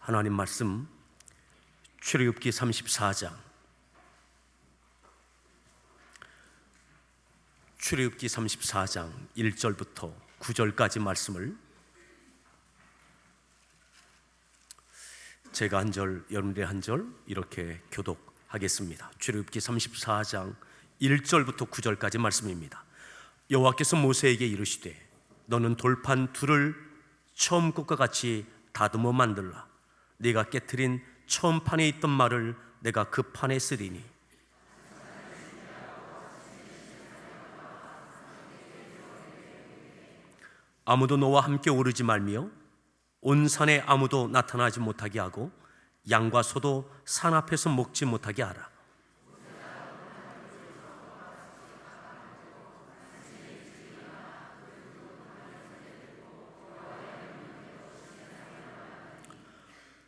하나님 말씀 출애굽기 34장 출애굽기 34장 1절부터 9절까지 말씀을 제가 한 절, 여러분들이 한 절 이렇게 교독하겠습니다. 출애굽기 34장 1절부터 9절까지 말씀입니다. 여호와께서 모세에게 이르시되 너는 돌판 둘을 처음 것과 같이 다듬어 만들라. 네가 깨트린 처음 판에 있던 말을 내가 그 판에 쓰리니 아무도 너와 함께 오르지 말며 온 산에 아무도 나타나지 못하게 하고 양과 소도 산 앞에서 먹지 못하게 하라.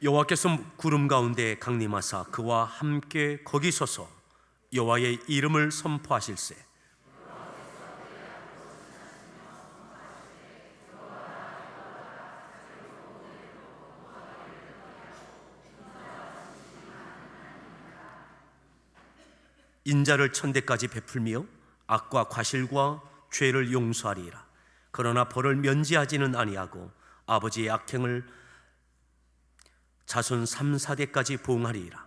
여호와께서 구름 가운데 강림하사 그와 함께 거기 서서 여호와의 이름을 선포하실세. 인자를 천대까지 베풀며 악과 과실과 죄를 용서하리라. 그러나 벌을 면제하지는 아니하고 아버지의 악행을 자손 3, 4대까지 보응하리라.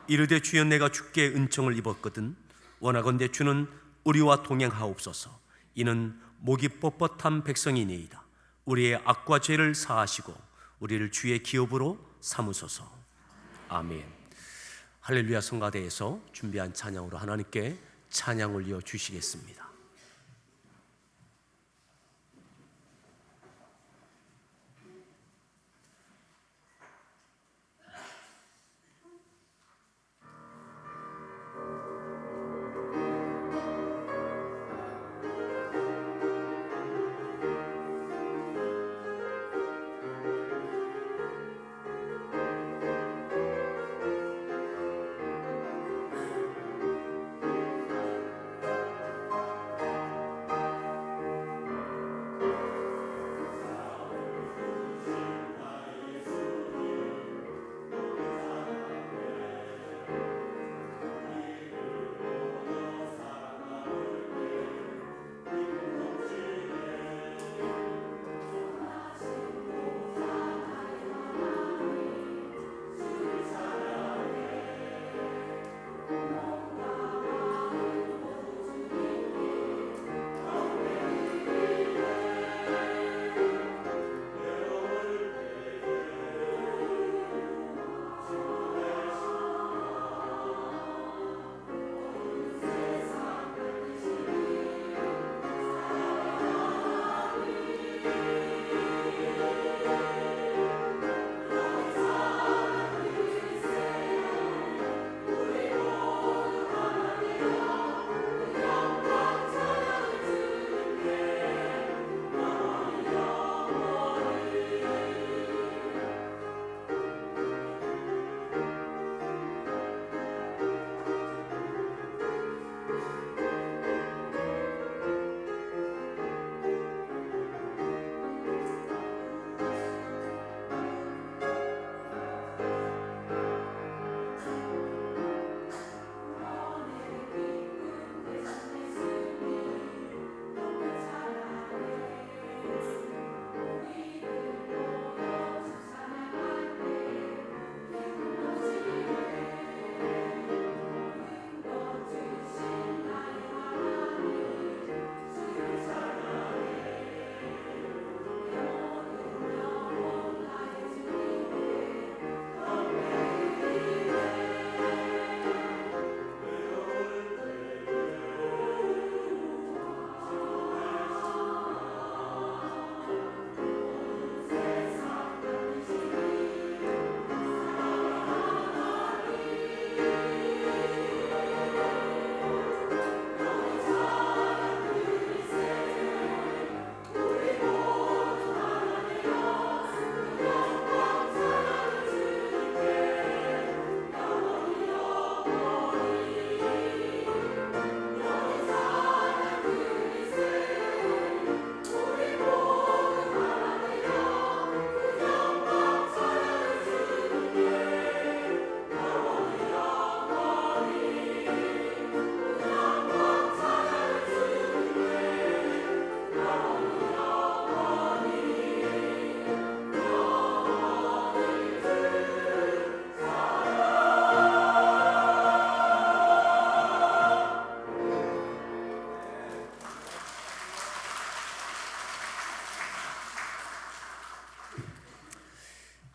이르되 주여 내가 주께 은총을 입었거든 원하건대 주는 우리와 동행하옵소서. 이는 목이 뻣뻣한 백성이니이다. 우리의 악과 죄를 사하시고 우리를 주의 기업으로 삼으소서. 아멘. 할렐루야. 성가대에서 준비한 찬양으로 하나님께 찬양 올려 주시겠습니다.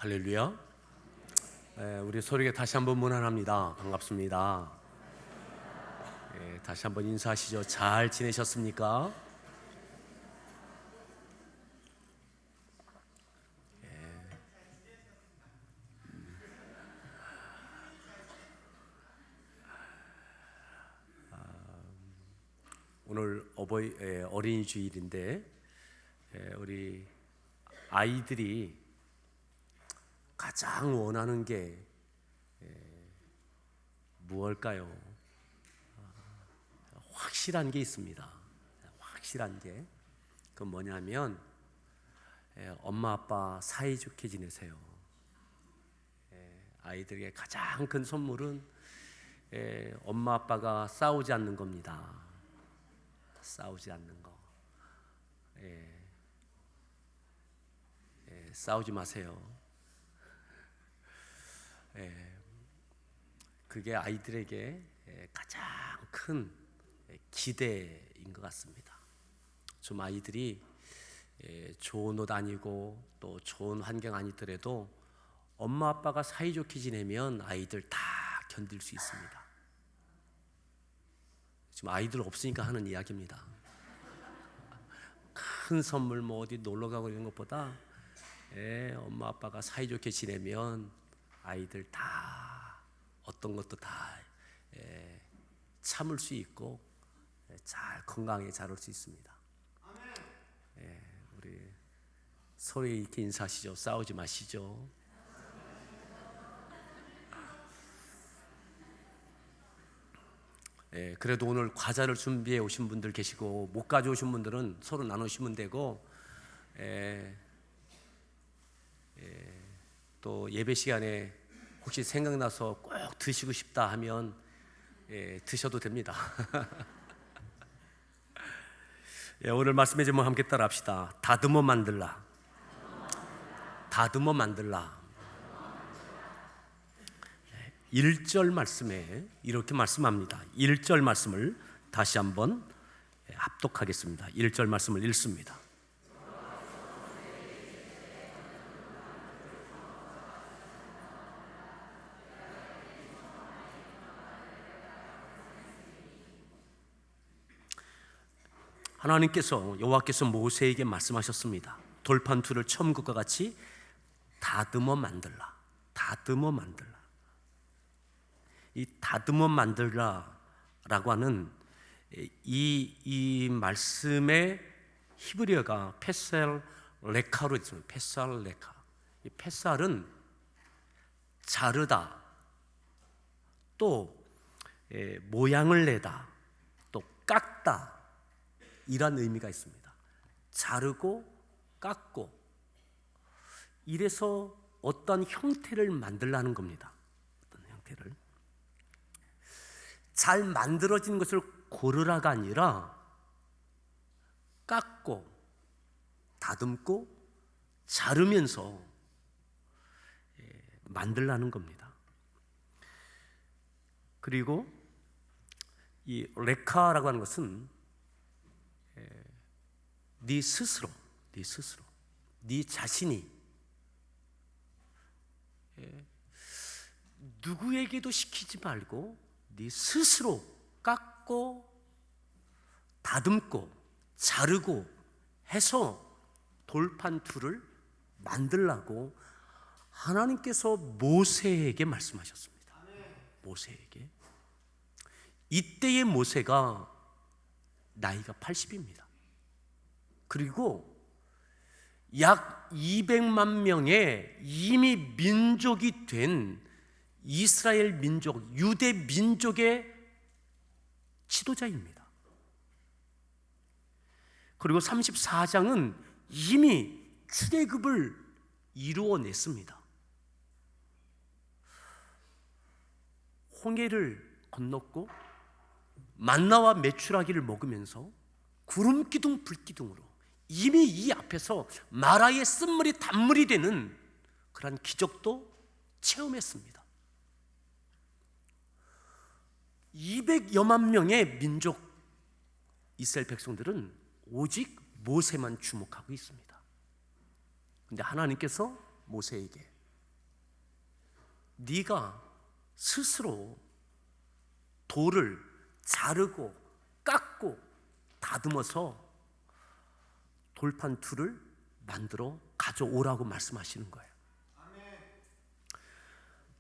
할렐루야. 우리 서로에게 다시 한번 문안합니다. 반갑습니다. 다시 한번 인사하시죠. 잘 지내셨습니까? 오늘 어린이 주일인데 우리 아이들이 가장 원하는 게 무엇일까요? 확실한 게 있습니다. 확실한 게 그건 뭐냐면 엄마 아빠 사이좋게 지내세요. 아이들에게 가장 큰 선물은 엄마 아빠가 싸우지 않는 겁니다. 싸우지 않는 거. 싸우지 마세요. 그게 아이들에게 가장 큰 기대인 것 같습니다. 좀 아이들이 좋은 옷 아니고 또 좋은 환경 아니더라도 엄마 아빠가 사이좋게 지내면 아이들 다 견딜 수 있습니다. 지금 아이들 없으니까 하는 이야기입니다. 큰 선물 뭐 어디 놀러 가고 이런 것보다 엄마 아빠가 사이좋게 지내면 아이들 다 어떤 것도 다 참을 수 있고 잘 건강하게 자랄 수 있습니다. 우리 서로 이렇게 인사하시죠. 싸우지 마시죠. 그래도 오늘 과자를 준비해 오신 분들 계시고 못 가져오신 분들은 서로 나누시면 되고 또 예배 시간에 혹시 생각나서 꼭 드시고 싶다 하면 드셔도 됩니다. 오늘 말씀의 제목 함께 따라합시다. 다듬어 만들라. 다듬어 만들라. 1절 말씀에 이렇게 말씀합니다. 1절 말씀을 다시 한번 합독하겠습니다. 1절 말씀을 읽습니다. 하나님께서 여호와께서 모세에게 말씀하셨습니다. 돌판 둘을 처음 것과 같이 다듬어 만들라. 다듬어 만들라. 이 다듬어 만들라라고 하는 이 말씀의 히브리어가 페살 레카로 있습니다. 페살 레카. 이 페살은 자르다, 또 모양을 내다, 또 깎다 이란 의미가 있습니다. 자르고 깎고 이래서 어떤 형태를 만들라는 겁니다. 어떤 형태를 잘 만들어진 것을 고르라가 아니라 깎고 다듬고 자르면서 만들라는 겁니다. 그리고 이 레카라고 하는 것은 네 스스로, 네 자신이 누구에게도 시키지 말고 네 스스로 깎고 다듬고 자르고 해서 돌판 둘을 만들라고 하나님께서 모세에게 말씀하셨습니다. 모세에게. 이때의 모세가 나이가 80입니다. 그리고 약 200만 명의 이미 민족이 된 이스라엘 민족, 유대 민족의 지도자입니다. 그리고 34장은 이미 출애굽을 이루어냈습니다. 홍해를 건넜고 만나와 메추라기를 먹으면서 구름 기둥 불 기둥으로 이미 이 앞에서 마라의 쓴물이 단물이 되는 그런 기적도 체험했습니다. 200여만 명의 민족 이스라엘 백성들은 오직 모세만 주목하고 있습니다. 그런데 하나님께서 모세에게 네가 스스로 돌을 자르고 깎고 다듬어서 돌판 둘을 만들어 가져오라고 말씀하시는 거예요.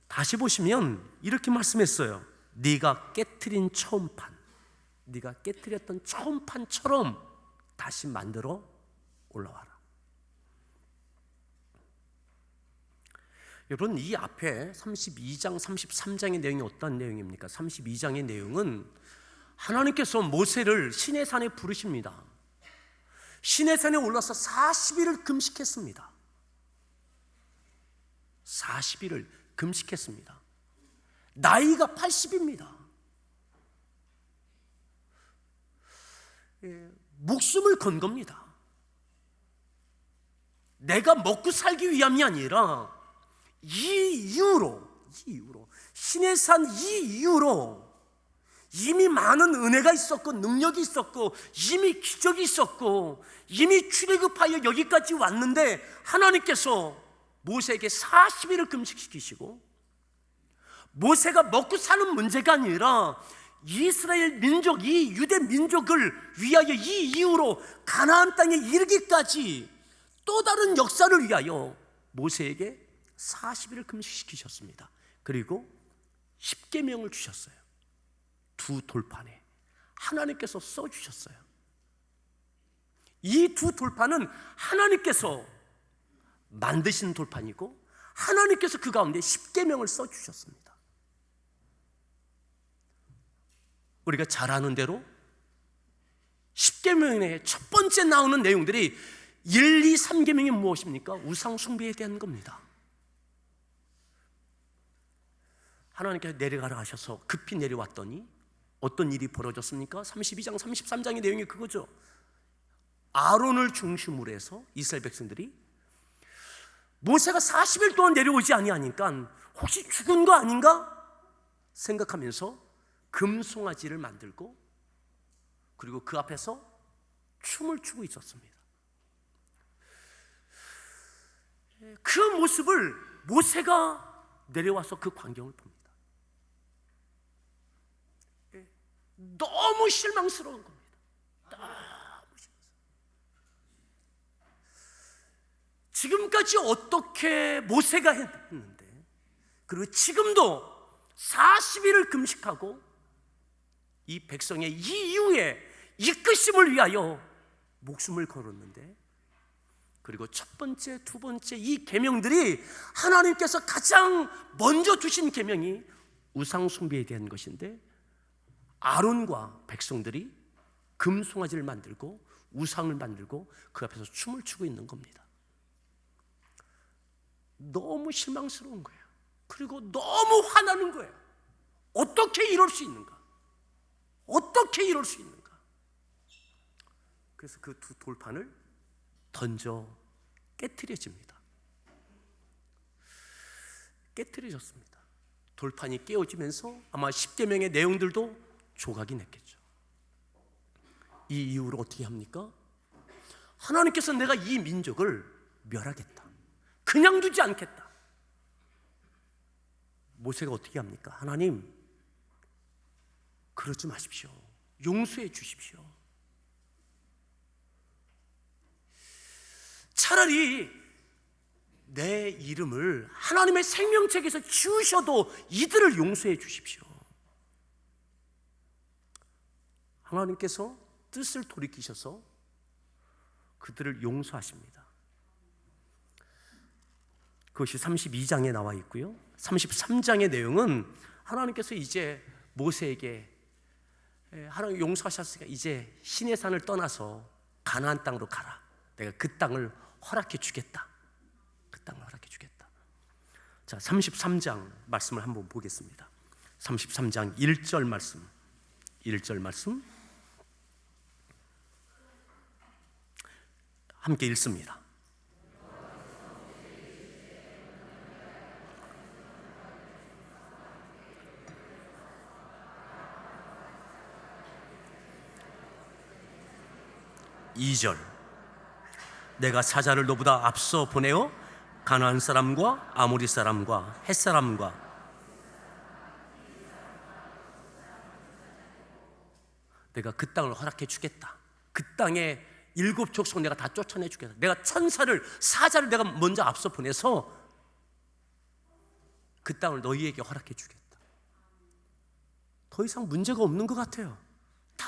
다시 보시면 이렇게 말씀했어요. 네가 깨트린 처음판, 네가 깨트렸던 처음판처럼 다시 만들어 올라와라. 여러분, 이 앞에 32장, 33장의 내용이 어떤 내용입니까? 32장의 내용은 하나님께서 모세를 시내산에 부르십니다. 시내산에 올라서 40일을 금식했습니다. 40일을 금식했습니다. 나이가 80입니다. 목숨을 건 겁니다. 내가 먹고 살기 위함이 아니라 이 이유로 시내산 이 이유로 이미 많은 은혜가 있었고 능력이 있었고 이미 기적이 있었고 이미 출애굽하여 여기까지 왔는데 하나님께서 모세에게 40일을 금식시키시고 모세가 먹고 사는 문제가 아니라 이스라엘 민족, 이 유대 민족을 위하여 이 이후로 가나안 땅에 이르기까지 또 다른 역사를 위하여 모세에게 40일을 금식시키셨습니다. 그리고 10계명을 주셨어요. 두 돌판에 하나님께서 써주셨어요. 이 두 돌판은 하나님께서 만드신 돌판이고 하나님께서 그 가운데 10계명을 써주셨습니다. 우리가 잘 아는 대로 10계명의 첫 번째 나오는 내용들이 1, 2, 3계명이 무엇입니까? 우상 숭배에 대한 겁니다. 하나님께서 내려가라 하셔서 급히 내려왔더니 어떤 일이 벌어졌습니까? 32장, 33장의 내용이 그거죠. 아론을 중심으로 해서 이스라엘 백성들이 모세가 40일 동안 내려오지 아니하니까 혹시 죽은 거 아닌가 생각하면서 금송아지를 만들고 그리고 그 앞에서 춤을 추고 있었습니다. 그 모습을 모세가 내려와서 그 광경을 봅니다. 너무 실망스러운 겁니다. 너무 실망스러워. 지금까지 어떻게 모세가 했는데 그리고 지금도 40일을 금식하고 이 백성의 이 이후에 이끄심을 위하여 목숨을 걸었는데 그리고 첫 번째, 두 번째 이 계명들이 하나님께서 가장 먼저 두신 계명이 우상 숭배에 대한 것인데 아론과 백성들이 금송아지를 만들고 우상을 만들고 그 앞에서 춤을 추고 있는 겁니다. 너무 실망스러운 거예요. 그리고 너무 화나는 거예요. 어떻게 이럴 수 있는가? 어떻게 이럴 수 있는가? 그래서 그 두 돌판을 던져 깨트려집니다. 깨트려졌습니다. 돌판이 깨어지면서 아마 10계명의 내용들도 조각이 났겠죠. 이 이후로 어떻게 합니까? 하나님께서 내가 이 민족을 멸하겠다, 그냥 두지 않겠다. 모세가 어떻게 합니까? 하나님, 그러지 마십시오. 용서해 주십시오. 차라리 내 이름을 하나님의 생명책에서 지우셔도 이들을 용서해 주십시오. 하나님께서 뜻을 돌이키셔서 그들을 용서하십니다. 그것이 32장에 나와 있고요. 33장의 내용은 하나님께서 이제 모세에게 하나님 용서하셨으니까 이제 시내산을 떠나서 가나안 땅으로 가라. 내가 그 땅을 허락해 주겠다. 그 땅을 허락해 주겠다. 자, 33장 말씀을 한번 보겠습니다. 33장 1절 말씀. 1절 말씀 함께 읽습니다. (2절) 내가 사자를 너보다 앞서 보내어 가나안 사람과 아모리 사람과 헷 사람과 내가 그 땅을 허락해 주겠다. 그 땅에 7 족속 내가 다 쫓아내 주겠다. 내가 천사를, 사자를 내가 먼저 앞서 보내서 그 땅을 너희에게 허락해 주겠다. 더 이상 문제가 없는 것 같아요. 다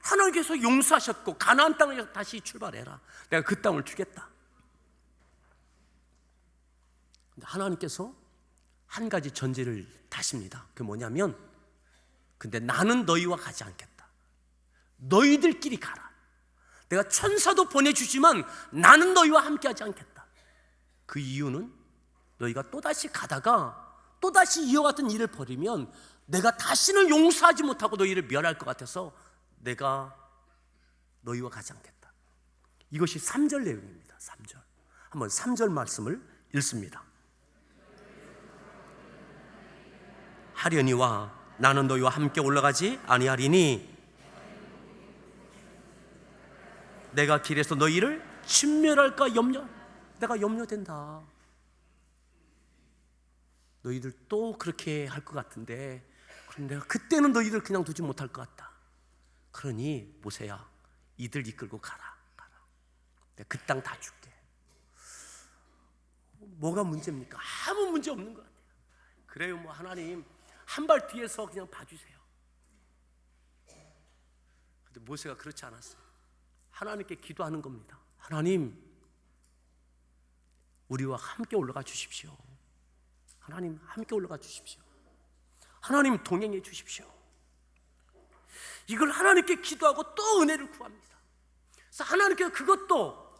하나님께서 용서하셨고 가나안 땅을 다시 출발해라. 내가 그 땅을 주겠다. 근데 하나님께서 한 가지 전제를 다십니다. 그게 뭐냐면, 근데 나는 너희와 가지 않겠다. 너희들끼리 가라. 내가 천사도 보내주지만 나는 너희와 함께하지 않겠다. 그 이유는 너희가 또다시 가다가 또다시 이와 같은 일을 벌이면 내가 다시는 용서하지 못하고 너희를 멸할 것 같아서 내가 너희와 가지 않겠다. 이것이 3절 내용입니다. 3절. 한번 3절 말씀을 읽습니다. 하려니와 나는 너희와 함께 올라가지 아니하리니 내가 길에서 너희를 진멸할까 내가 염려된다. 너희들 또 그렇게 할 것 같은데, 그럼 내가 그때는 너희들 그냥 두지 못할 것 같다. 그러니 모세야, 이들 이끌고 가라. 내가 그 땅 다 줄게. 뭐가 문제입니까? 아무 문제 없는 것 같아요. 그래요, 뭐 하나님 한 발 뒤에서 그냥 봐주세요. 근데 모세가 그렇지 않았어요. 하나님께 기도하는 겁니다. 하나님, 우리와 함께 올라가 주십시오. 하나님, 함께 올라가 주십시오. 하나님, 동행해 주십시오. 이걸 하나님께 기도하고 또 은혜를 구합니다. 그래서 하나님께서 그것도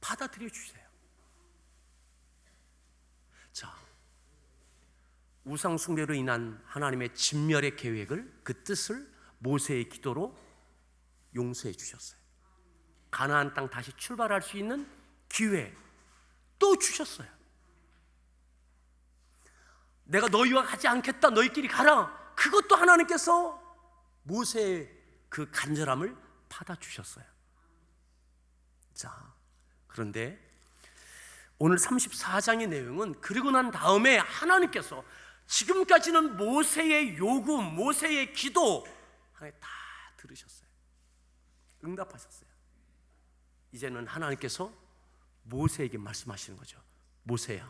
받아들여 주세요. 자, 우상 숭배로 인한 하나님의 진멸의 계획을, 그 뜻을 모세의 기도로 용서해 주셨어요. 가나안 땅 다시 출발할 수 있는 기회 또 주셨어요. 내가 너희와 가지 않겠다, 너희끼리 가라. 그것도 하나님께서 모세의 그 간절함을 받아주셨어요. 자, 그런데 오늘 34장의 내용은 그리고 난 다음에 하나님께서 지금까지는 모세의 요구, 모세의 기도 하나님 다 들으셨어요. 응답하셨어요. 이제는 하나님께서 모세에게 말씀하시는 거죠. 모세야,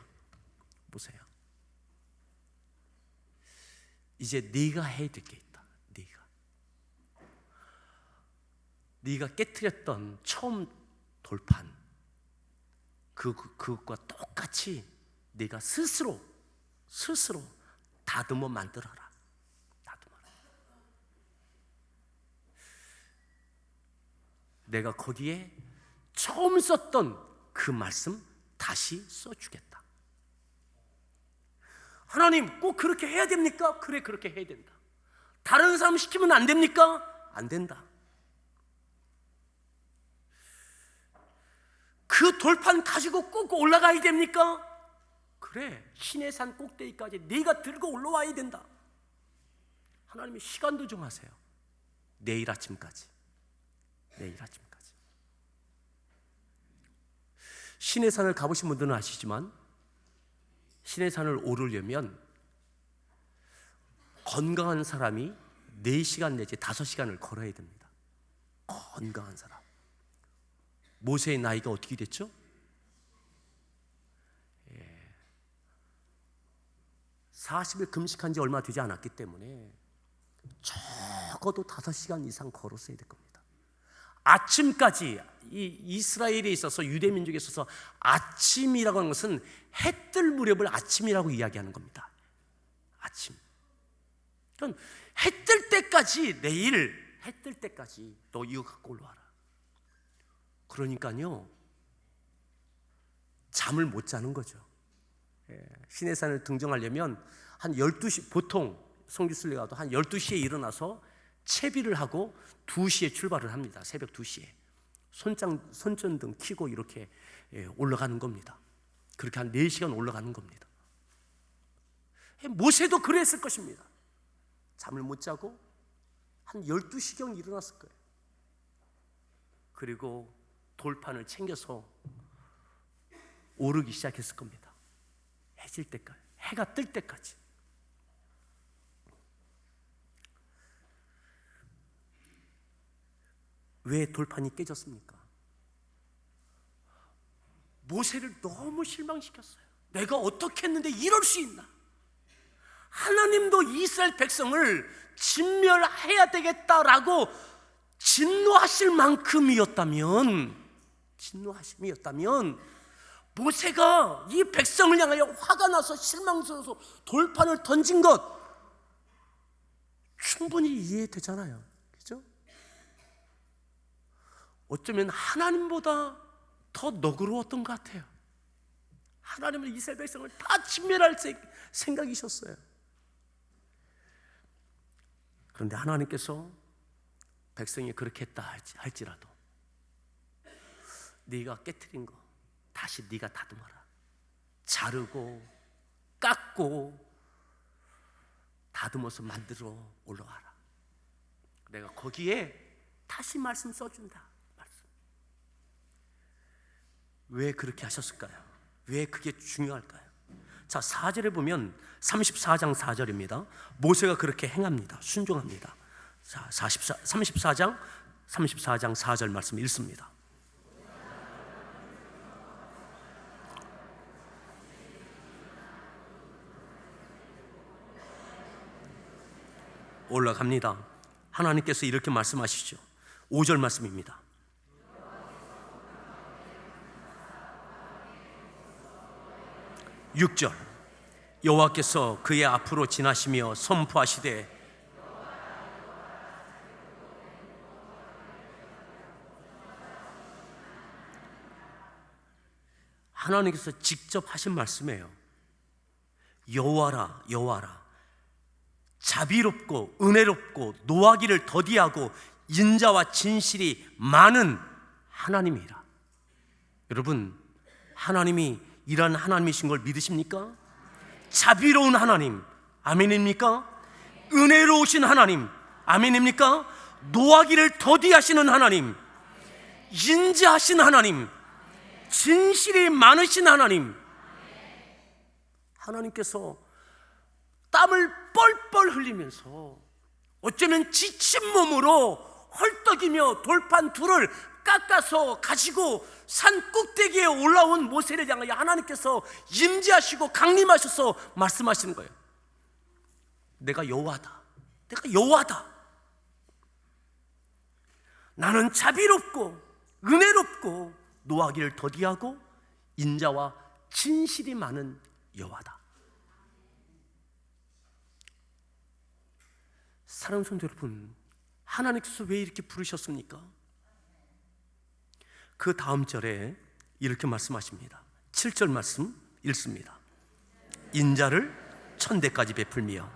이제 네가 해야 될 게 있다. 네가 깨트렸던 처음 돌판, 그것과 똑같이 네가 스스로 다듬어 만들어라. 내가 거기에 처음 썼던 그 말씀 다시 써주겠다. 하나님, 꼭 그렇게 해야 됩니까? 그래, 그렇게 해야 된다. 다른 사람 시키면 안 됩니까? 안 된다. 그 돌판 가지고 꼭 올라가야 됩니까? 그래, 시내산 꼭대기까지 네가 들고 올라와야 된다. 하나님이 시간도 정하세요. 내일 아침까지. 시내산을 가보신 분들은 아시지만 시내산을 오르려면 건강한 사람이 4시간 내지 5시간을 걸어야 됩니다. 건강한 사람. 모세의 나이가 어떻게 됐죠? 40일 금식한 지 얼마 되지 않았기 때문에 적어도 5시간 이상 걸었어야 될 겁니다. 아침까지, 이 이스라엘에 있어서, 유대 민족에 있어서 아침이라고 하는 것은 해 뜰 무렵을 아침이라고 이야기하는 겁니다. 아침. 그럼 해 뜰 때까지, 내일 해 뜰 때까지 너 이거 갖고 올라와라. 그러니까요, 잠을 못 자는 거죠. 시내산을 등정하려면 한 12시, 보통 성지순례 가도 한 12시에 일어나서 채비를 하고 2시에 출발을 합니다. 새벽 2시에 손전등 켜고 이렇게 올라가는 겁니다. 그렇게 한 4시간 올라가는 겁니다. 모세도 그랬을 것입니다. 잠을 못 자고 한 12시경 일어났을 거예요. 그리고 돌판을 챙겨서 오르기 시작했을 겁니다. 해질 때까지, 해가 뜰 때까지. 왜 돌판이 깨졌습니까? 모세를 너무 실망시켰어요. 내가 어떻게 했는데 이럴 수 있나? 하나님도 이스라엘 백성을 진멸해야 되겠다라고 진노하실 만큼이었다면, 모세가 이 백성을 향하여 화가 나서 실망스러워서 돌판을 던진 것 충분히 이해되잖아요. 그죠? 어쩌면 하나님보다 더 너그러웠던 것 같아요. 하나님은 이스라엘 백성을 다 진멸할 생각이셨어요. 그런데 하나님께서 백성이 그렇게 했다 할지라도 네가 깨트린 거 다시 네가 다듬어라. 자르고 깎고 다듬어서 만들어 올라와라. 내가 거기에 다시 말씀 써준다. 말씀. 왜 그렇게 하셨을까요? 왜 그게 중요할까요? 자, 4절에 보면 34장 4절입니다. 모세가 그렇게 행합니다. 순종합니다. 자, 34장 4절 말씀 읽습니다. 올라갑니다. 하나님께서 이렇게 말씀하시죠. 5절 말씀입니다. (6절) 여호와께서 그의 앞으로 지나시며 선포하시되 하나님께서 직접 하신 말씀이에요. 여호와라, 여호와라, 자비롭고 은혜롭고 노하기를 더디하고 인자와 진실이 많은 하나님이라. 여러분, 하나님이 이런 하나님이신 걸 믿으십니까? 자비로운 하나님, 아멘입니까? 은혜로우신 하나님, 아멘입니까? 노하기를 더디하시는 하나님, 인자하신 하나님, 진실이 많으신 하나님. 하나님께서 땀을 뻘뻘 흘리면서 어쩌면 지친 몸으로 헐떡이며 돌판 둘을 깎아서 가지고 산 꼭대기에 올라온 모세를 향하여 하나님께서 임재하시고 강림하셔서 말씀하시는 거예요. 내가 여호와다. 내가 여호와다. 나는 자비롭고 은혜롭고 노하기를 더디하고 인자와 진실이 많은 여호와다. 사랑하는 성도 여러분, 하나님께서 왜 이렇게 부르셨습니까? 그 다음 절에 이렇게 말씀하십니다. 7절 말씀 읽습니다. 인자를 천대까지 베풀며.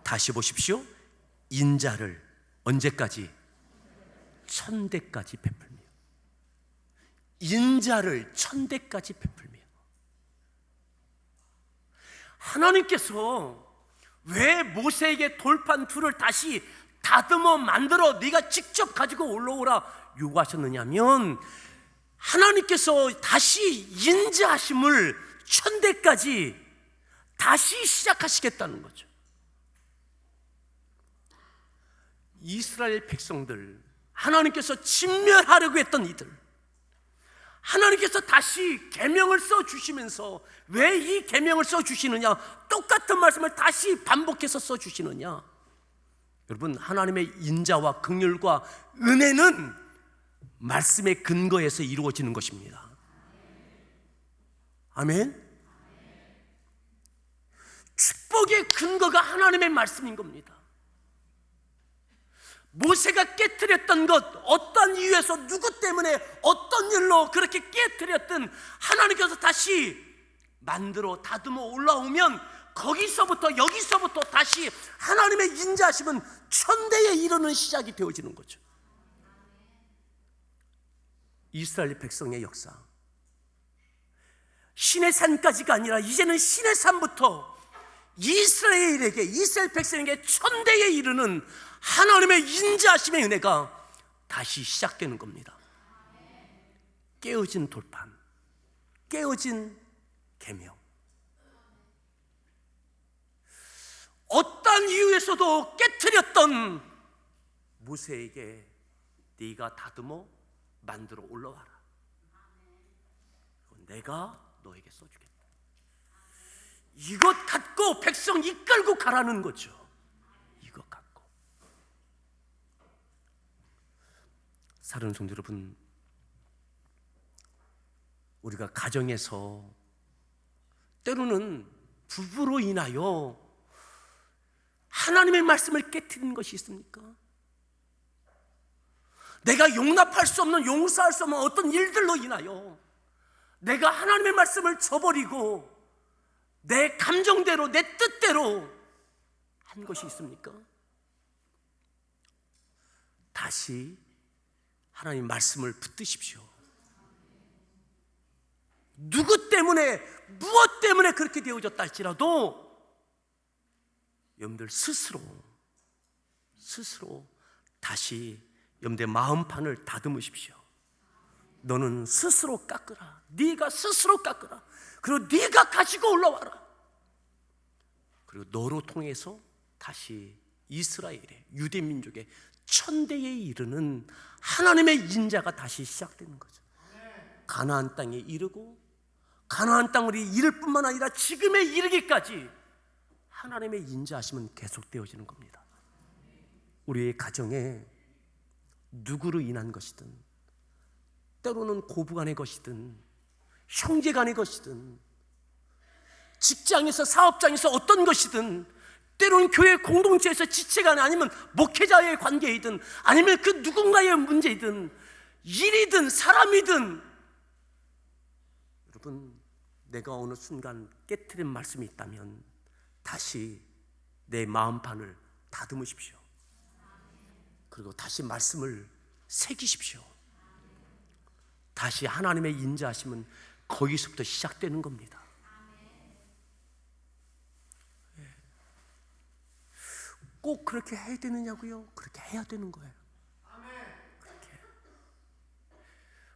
다시 보십시오. 인자를 언제까지? 천대까지 베풀며. 인자를 천대까지 베풀며. 하나님께서 왜 모세에게 돌판 둘을 다시 다듬어 만들어 네가 직접 가지고 올라오라 요구하셨느냐면, 하나님께서 다시 인자하심을 천대까지 다시 시작하시겠다는 거죠. 이스라엘 백성들, 하나님께서 진멸하려고 했던 이들, 하나님께서 다시 계명을 써주시면서 왜 이 계명을 써주시느냐, 똑같은 말씀을 다시 반복해서 써주시느냐. 여러분, 하나님의 인자와 긍휼과 은혜는 말씀의 근거에서 이루어지는 것입니다. 아멘. 축복의 근거가 하나님의 말씀인 겁니다. 모세가 깨트렸던 것, 어떤 이유에서 누구 때문에 어떤 일로 그렇게 깨트렸든 하나님께서 다시 만들어 다듬어 올라오면 거기서부터 여기서부터 다시 하나님의 인자하심은 천대에 이르는 시작이 되어지는 거죠. 이스라엘 백성의 역사, 신의 산까지가 아니라 이제는 신의 산부터 이스라엘에게, 이스라엘 백성에게 천대에 이르는 하나님의 인자하심의 은혜가 다시 시작되는 겁니다. 깨어진 돌판, 깨어진 계명, 어떠한 이유에서도 깨트렸던 모세에게 네가 다듬어 만들어 올라와라. 내가 너에게 써주겠다. 이것 갖고 백성 이끌고 가라는 거죠. 이것 갖고. 사랑하는 성도 여러분, 우리가 가정에서 때로는 부부로 인하여 하나님의 말씀을 깨트리는 것이 있습니까? 내가 용납할 수 없는, 용서할 수 없는 어떤 일들로 인하여 내가 하나님의 말씀을 저버리고 내 감정대로, 내 뜻대로 한 것이 있습니까? 다시 하나님 말씀을 붙드십시오. 누구 때문에, 무엇 때문에 그렇게 되어졌다 할지라도 여러분들 스스로 다시 여러분들의 마음판을 다듬으십시오. 너는 스스로 깎으라. 네가 스스로 깎으라. 그리고 네가 가지고 올라와라. 그리고 너로 통해서 다시 이스라엘의, 유대민족의 천대에 이르는 하나님의 인자가 다시 시작되는 거죠. 가나안 땅에 이르고 가나안 땅을 이룰 뿐만 아니라 지금에 이르기까지 하나님의 인자하심은 계속되어지는 겁니다. 우리의 가정에 누구로 인한 것이든, 때로는 고부간의 것이든 형제간의 것이든 직장에서, 사업장에서 어떤 것이든, 때로는 교회 공동체에서 지체간에, 아니면 목회자의 관계이든, 아니면 그 누군가의 문제이든, 일이든 사람이든, 여러분, 내가 어느 순간 깨트린 말씀이 있다면 다시 내 마음판을 다듬으십시오. 그리고 다시 말씀을 새기십시오. 다시 하나님의 인자하심은 거기서부터 시작되는 겁니다. 꼭 그렇게 해야 되느냐고요? 그렇게 해야 되는 거예요. 그렇게.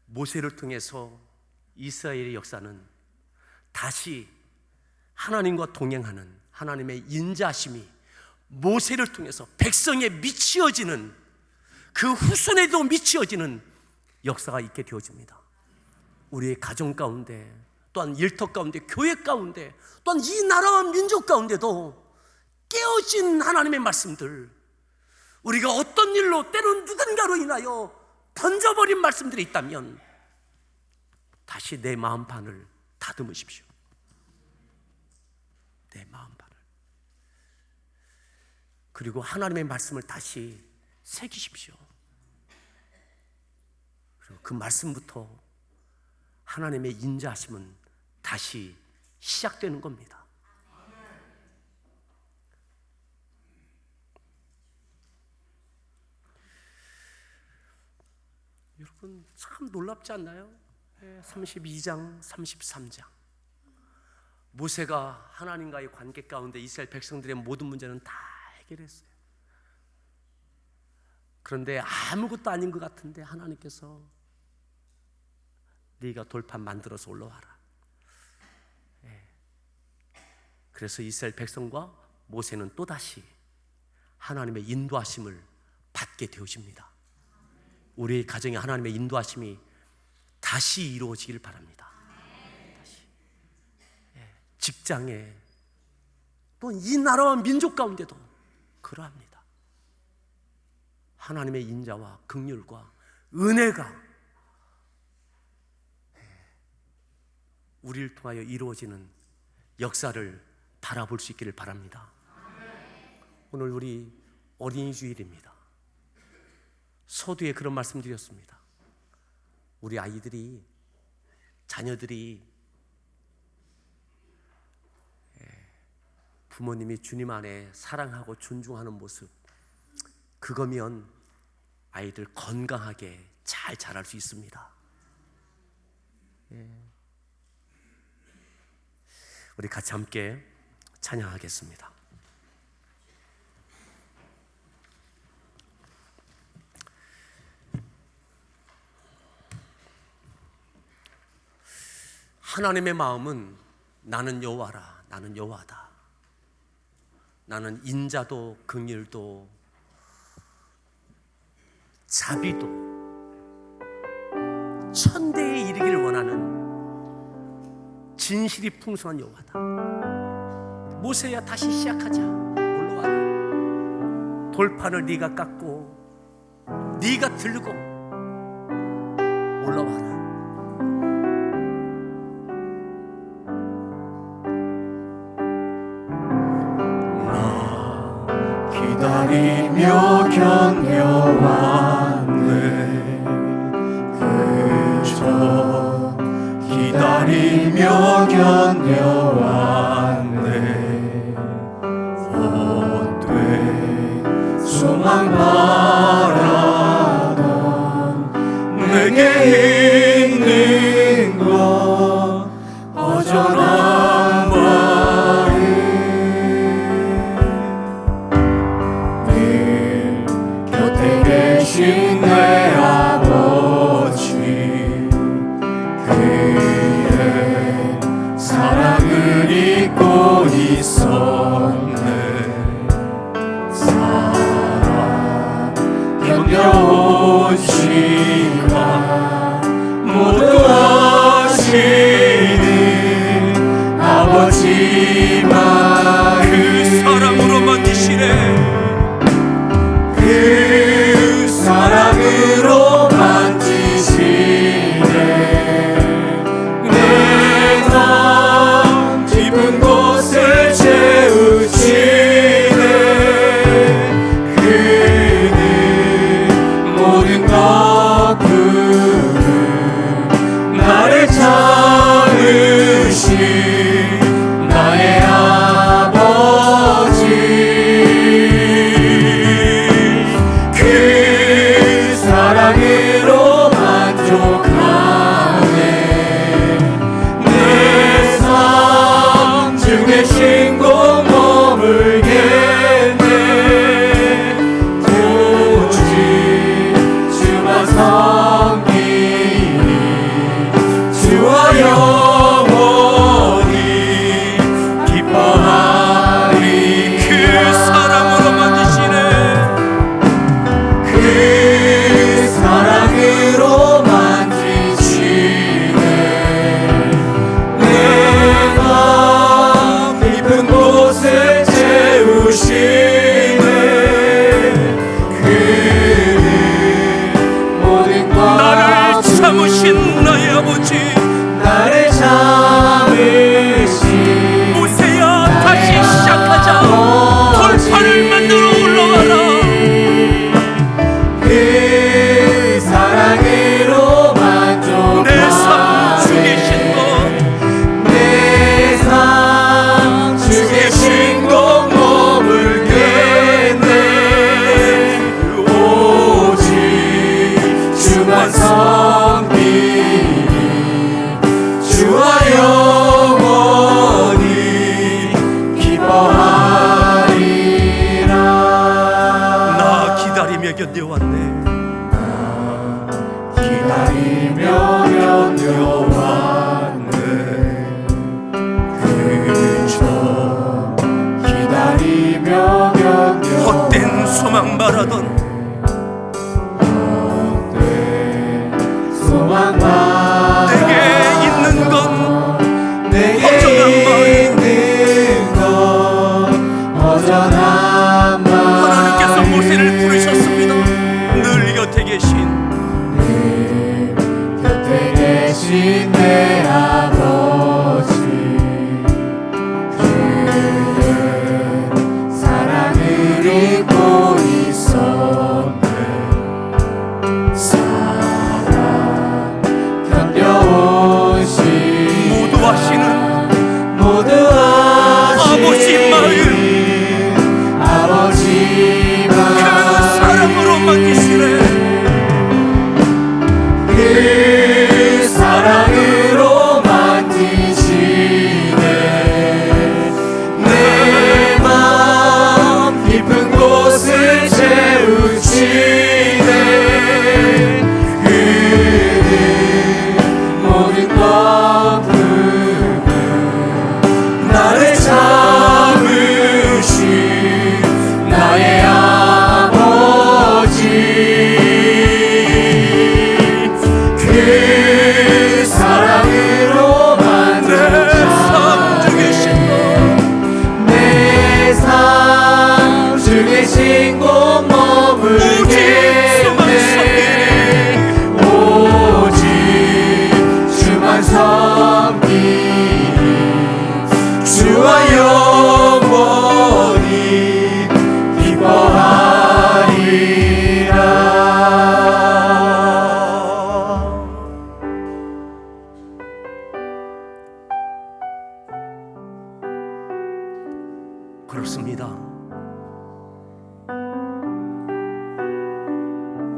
모세를 통해서 이스라엘의 역사는 다시 하나님과 동행하는 하나님의 인자심이 모세를 통해서 백성에 미치어지는, 그 후손에도 미치어지는 역사가 있게 되어집니다. 우리의 가정 가운데, 또한 일터 가운데, 교회 가운데, 또한 이 나라와 민족 가운데도 깨어진 하나님의 말씀들, 우리가 어떤 일로, 때로는 누군가로 인하여 던져버린 말씀들이 있다면 다시 내 마음판을 다듬으십시오. 내 마음판을. 그리고 하나님의 말씀을 다시 새기십시오. 그리고 그 말씀부터 하나님의 인자하심은 다시 시작되는 겁니다. 여러분, 참 놀랍지 않나요? 32장, 33장. 모세가 하나님과의 관계 가운데 이스라엘 백성들의 모든 문제는 다 해결했어요. 그런데 아무것도 아닌 것 같은데 하나님께서 네가 돌판 만들어서 올라와라. 그래서 이스라엘 백성과 모세는 또다시 하나님의 인도하심을 받게 되어집니다. 우리의 가정에 하나님의 인도하심이 다시 이루어지길 바랍니다. 다시. 직장에, 또 이 나라와 민족 가운데도 그러합니다. 하나님의 인자와 긍휼과 은혜가 우리를 통하여 이루어지는 역사를 바라볼 수 있기를 바랍니다. 오늘 우리 어린이 주일입니다. 서두에 그런 말씀 드렸습니다. 우리 아이들이, 자녀들이 부모님이 주님 안에 사랑하고 존중하는 모습, 그거면 아이들 건강하게 잘 자랄 수 있습니다. 우리 같이 함께 찬양하겠습니다. 하나님의 마음은 나는 여호와라, 나는 여호와다. 나는 인자도 긍휼도 자비도 천대에 이르기를 원하는 진실이 풍성한 여호와다. 모세야, 다시 시작하자. 올라와라. 돌판을 네가 깎고 네가 들고 올라와라. 기다리며 견뎌왔네. 그저 기다리며 견뎌왔네. 헛돼 소망 바라던 내게 있는 것 허전한 마음. 곁에 계신 내 아버지, 그의 사랑을 잊고 있었네. 사랑 견뎌온 시간 모두 아시는 아버지만 그 사랑으로 만드시네. 그 사랑으로 만지시네. 내 맘 깊은 곳을 채우시네. 그는 모든 것 푸는 나를 찾으신 나의 아버지. 그 사랑으로 만족하네. 내 삶 중에 쉰곳 머물겠네. 오직 주만 섬기니 주와 영원히 기뻐하리. 그 사랑으로 만드시네. 그 사랑으로 만지시네. 내 맘 깊은 곳을 채우시네. 그는 모든 것 나를 참으신 나의 아버지. 나를 참으신 모세야, 다시 시작하자. 돌판을 만들어 올라와라. 그 사랑으로 내 삶 주의 만족하네. 신고 내 삶 주의 신곡 머물겠네. 오직 주만 섬기니 주와 영원히 기뻐하리라. 나 기다리며 견뎌왔네. 기다리며 견뎌왔네. 그저 기다리며 견뎌왔네. 헛된 소망 말하던 소망 내게 있는 건 내게 허전한 있는 것 허전한 마음. 하나님께서 모세를 부르셨습니다. 늘 곁에 계신 곁에 계신 내 아버지, 그의 사랑을 잊고 있어.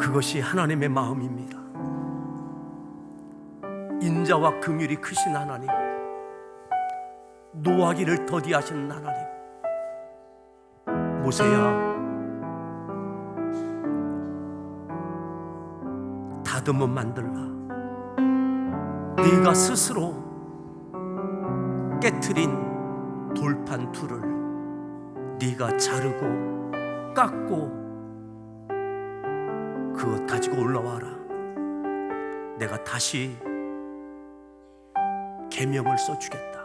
그것이 하나님의 마음입니다. 인자와 긍휼이 크신 하나님, 노하기를 더디하시는 하나님. 모세야, 다듬어 만들라. 네가 스스로 깨트린 돌판 둘을 네가 자르고 깎고 그것 가지고 올라와라. 내가 다시 계명을 써주겠다.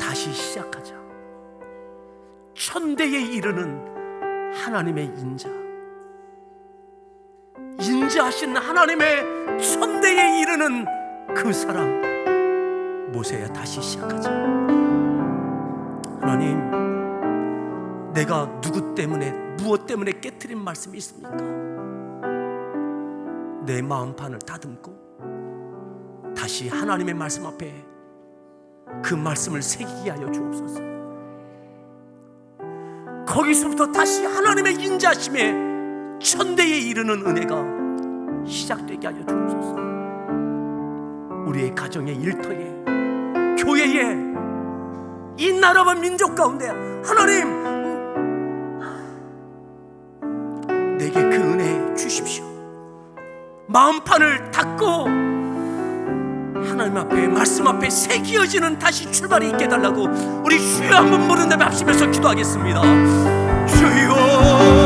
다시 시작하자. 천대에 이르는 하나님의 인자하신 하나님의 천대에 이르는 그 사람, 모세야 다시 시작하자. 하나님, 내가 누구 때문에 무엇 때문에 깨트린 말씀이 있습니까? 내 마음판을 다듬고 다시 하나님의 말씀 앞에 그 말씀을 새기게 하여 주옵소서. 거기서부터 다시 하나님의 인자심에 천대에 이르는 은혜가 시작되게 하여 주옵소서. 우리의 가정의 일터에, 교회에, 이 나라와 민족 가운데 하나님, 내게 그 은혜 주십시오. 마음판을 닫고 하나님 앞에, 말씀 앞에 새기어지는 다시 출발이 있게 해달라고 우리 주여 한번 부르는 데 합심해서 기도하겠습니다. 주여,